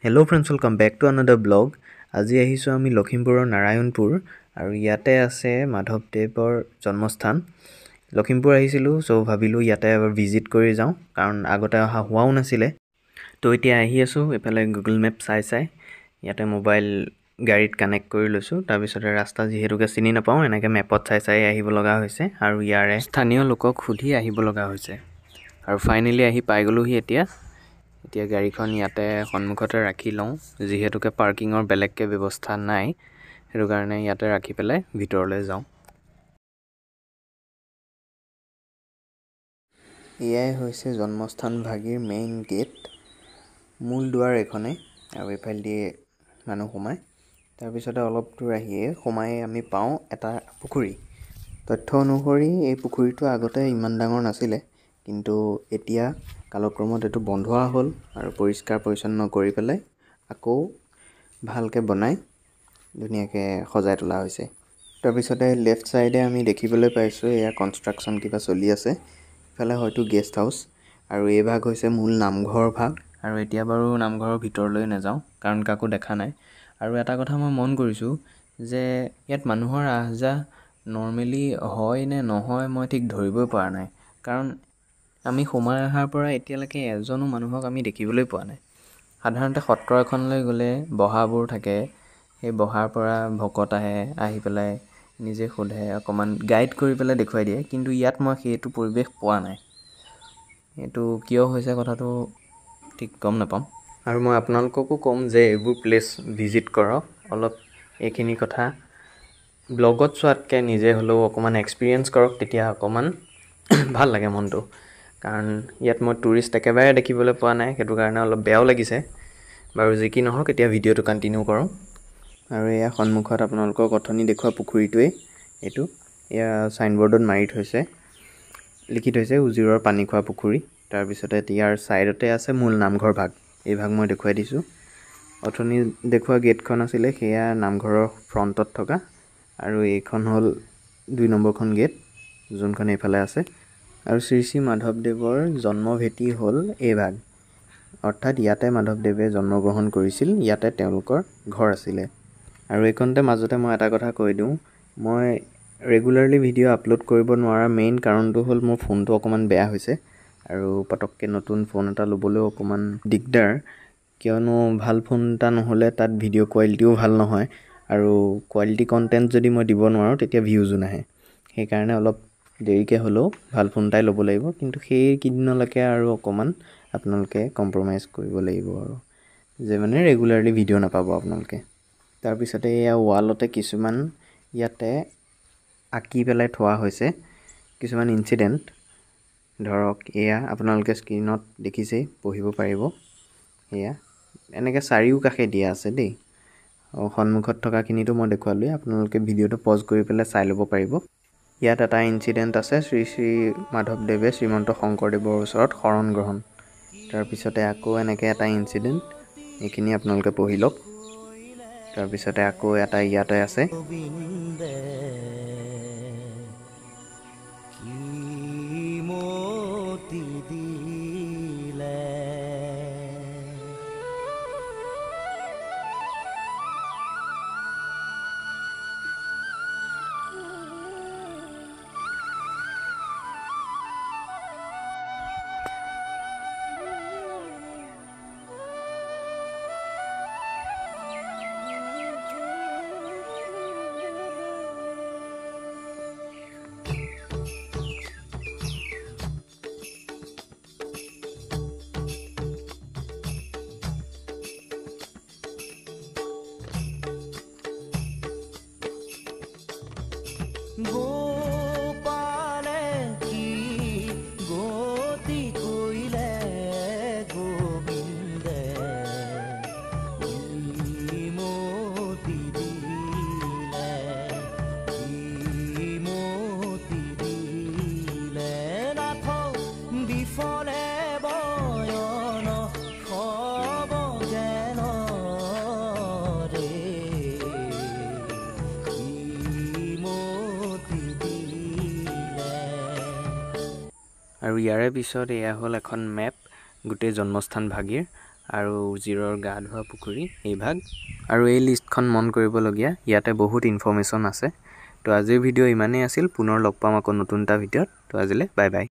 Hello friends, welcome back to another blog. আজি আহিছো আমি লখিমপুৰৰ নাৰায়ণপুৰ আৰু ইয়াতে আছে মাধৱদেৱৰ জন্মস্থান। লখিমপুৰ আহিছিলো সো ভাবিলো ইয়াতে এবাৰ ভিজিট কৰি যাওঁ কাৰণ আগতে অহা হোৱাও নাছিলে। তো এতিয়া আহি আছো এফালে গুগল মেপ চাই ইয়াতে মোবাইল গাড়ীত কানেক্ট কৰি লৈছো। তাৰ পিছতে ৰাস্তা যিহেতুকে চিনি নাপাওঁ এনেকে মেপত চাই আহিব লগা হৈছে আৰু ইয়াৰে স্থানীয় লোকক সুধি আহিব লগা হৈছে। আৰু ফাইনালি আহি পাই গলোহি এতিয়া গাড়ীখন ইয়াতে সন্মুখতে ৰাখি লওঁ যিহেতুকে পাৰ্কিঙৰ বেলেগকে ব্যৱস্থা নাই হেতু কাৰণে ইয়াতে ৰাখি পেলাই ভিতৰলৈ যাওঁ। এয়াই হৈছে জন্মস্থান ভাগিৰ মেইন গেট, মূল দুৱাৰ এখনে আৰু এফালেদি মানুহ সোমায়। তাৰ পিছতে অলপ দূৰ আহিয়ে সোমাই আমি পাওঁ এটা পুখুৰী। তথ্য অনুসৰি এই পুখুৰীটো আগতে ইমান ডাঙৰ নাছিলে, কিন্তু এতিয়া কালক্ৰমত এইটো বন্ধোৱা হ'ল আৰু পৰিষ্কাৰ পৰিচ্ছন্ন কৰি পেলাই আকৌ ভালকৈ বনাই ধুনীয়াকৈ সজাই তোলা হৈছে। তাৰপিছতে লেফ্ট ছাইডে আমি দেখিবলৈ পাইছোঁ এয়া কনষ্ট্ৰাকশ্যন কিবা চলি আছে। ইফালে হয়তো গেষ্ট হাউচ আৰু এই ভাগ হৈছে মূল নামঘৰ ভাগ। আৰু এতিয়া বাৰু নামঘৰৰ ভিতৰলৈ নাযাওঁ কাৰণ কাকো দেখা নাই। আৰু এটা কথা মই মন কৰিছোঁ যে ইয়াত মানুহৰ আহ-যাহ নৰ্মেলি হয় নে নহয় মই ঠিক ধৰিবই পৰা নাই, কাৰণ আমি সোমাই অহাৰ পৰা এতিয়ালৈকে এজনো মানুহক আমি দেখিবলৈ পোৱা নাই। সাধাৰণতে সত্ৰ এখনলৈ গ'লে বহাবোৰ থাকে, সেই বহাৰ পৰা ভকত আহি পেলাই নিজে সোধে, অকণমান গাইড কৰি পেলাই দেখুৱাই দিয়ে, কিন্তু ইয়াত মই সেইটো পৰিৱেশ পোৱা নাই। এইটো কিয় হৈছে কথাটো ঠিক গম নাপাম। আৰু মই আপোনালোককো ক'ম যে এইবোৰ প্লেচ ভিজিট কৰক, অলপ এইখিনি কথা ব্লগত চোৱাতকৈ নিজে হ'লেও অকণমান এক্সপিৰিয়েঞ্চ কৰক, তেতিয়া অকণমান ভাল লাগে মনটো। কাৰণ ইয়াত মই টুৰিষ্ট একেবাৰে দেখিবলৈ পোৱা নাই, সেইটো কাৰণে অলপ বেয়াও লাগিছে। বাৰু যি কি নহওক এতিয়া ভিডিঅ'টো কণ্টিনিউ কৰোঁ। আৰু এয়া সন্মুখত আপোনালোকক অথনি দেখুওৱা পুখুৰীটোৱেই এইটো। এয়া চাইনবৰ্ডত মাৰি থৈছে, লিখি থৈছে উজিৰৰ পানী খোৱা পুখুৰী। তাৰপিছতে ইয়াৰ ছাইডতে আছে মূল নামঘৰ ভাগ, এই ভাগ মই দেখুৱাই দিছোঁ। অথনি দেখুওৱা গেটখন আছিলে সেয়া নামঘৰৰ ফ্ৰণ্টত থকা, আৰু এইখন হ'ল 2 নম্বৰখন গেট যোনখন এইফালে আছে। আৰু শ্ৰী শ্ৰী মাধৱদেৱৰ জন্মভেটি হ'ল এই ভাগ, অৰ্থাৎ ইয়াতে মাধৱদেৱে জন্মগ্ৰহণ কৰিছিল, ইয়াতে তেওঁলোকৰ ঘৰ আছিলে। আৰু এইকণতে মাজতে মই এটা কথা কৈ দিওঁ, মই ৰেগুলাৰলি ভিডিঅ' আপলোড কৰিব নোৱাৰা মেইন কাৰণটো হ'ল মোৰ ফোনটো অকণমান বেয়া হৈছে আৰু পটককৈ নতুন ফোন এটা ল'বলৈও অকণমান দিগদাৰ, কিয়নো ভাল ফোন এটা নহ'লে তাত ভিডিঅ' কোৱালিটিও ভাল নহয় আৰু কোৱালিটি কণ্টেণ্ট যদি মই দিব নোৱাৰোঁ তেতিয়া ভিউজো নাহে। সেইকাৰণে অলপ দেৰিকৈ হ'লেও ভাল ফোন এটাই ল'ব লাগিব, কিন্তু সেইকেইদিনলৈকে আৰু অকণমান আপোনালোকে কম্প্ৰমাইজ কৰিব লাগিব আৰু যে মানে ৰেগুলাৰলি ভিডিঅ' নাপাব আপোনালোকে। তাৰপিছতে এয়া ৱালতে কিছুমান ইয়াতে আঁকি পেলাই থোৱা হৈছে কিছুমান ইনচিডেণ্ট। ধৰক এয়া আপোনালোকে স্ক্ৰীণত দেখিছেই, পঢ়িব পাৰিব। এয়া এনেকৈ চাৰিওকাষে দিয়া আছে দেই, সন্মুখত থকাখিনিতো মই দেখুৱালোৱেই, আপোনালোকে ভিডিঅ'টো পজ কৰি পেলাই চাই ল'ব পাৰিব। ইয়াত এটা ইনচিডেণ্ট আছে, শ্ৰী শ্ৰী মাধৱদেৱে শ্ৰীমন্ত শংকৰদেৱৰ ওচৰত শৰণ গ্ৰহণ। তাৰপিছতে আকৌ এনেকৈ এটা ইনচিডেণ্ট, এইখিনি আপোনালোকে পঢ়ি লওক। তাৰপিছতে আকৌ এটা ইয়াতে আছে, গোপালে কি গতি কৰিলে গোবিন্দে, কি মতি দিলে, কি মতি দিলে, নাথ বিফলে বয়ন সব জ্ঞান ৰে, আৰু ইয়াৰে পিছত এয়া হ'ল এখন মেপ গোটেই জন্মস্থান ভাগিৰ। আৰু উজিৰৰ গা ধোৱা পুখুৰী এই ভাগ আৰু এই লিষ্টখন মন কৰিবলগীয়া ইয়াতে বহুত ইনফৰমেশ্যন আছে তো আজিৰ ভিডিঅ' ইমানেই আছিল পুনৰ লগ পাম আকৌ নতুন এটা ভিডিঅ'ত তো আজিলৈ বাই বাই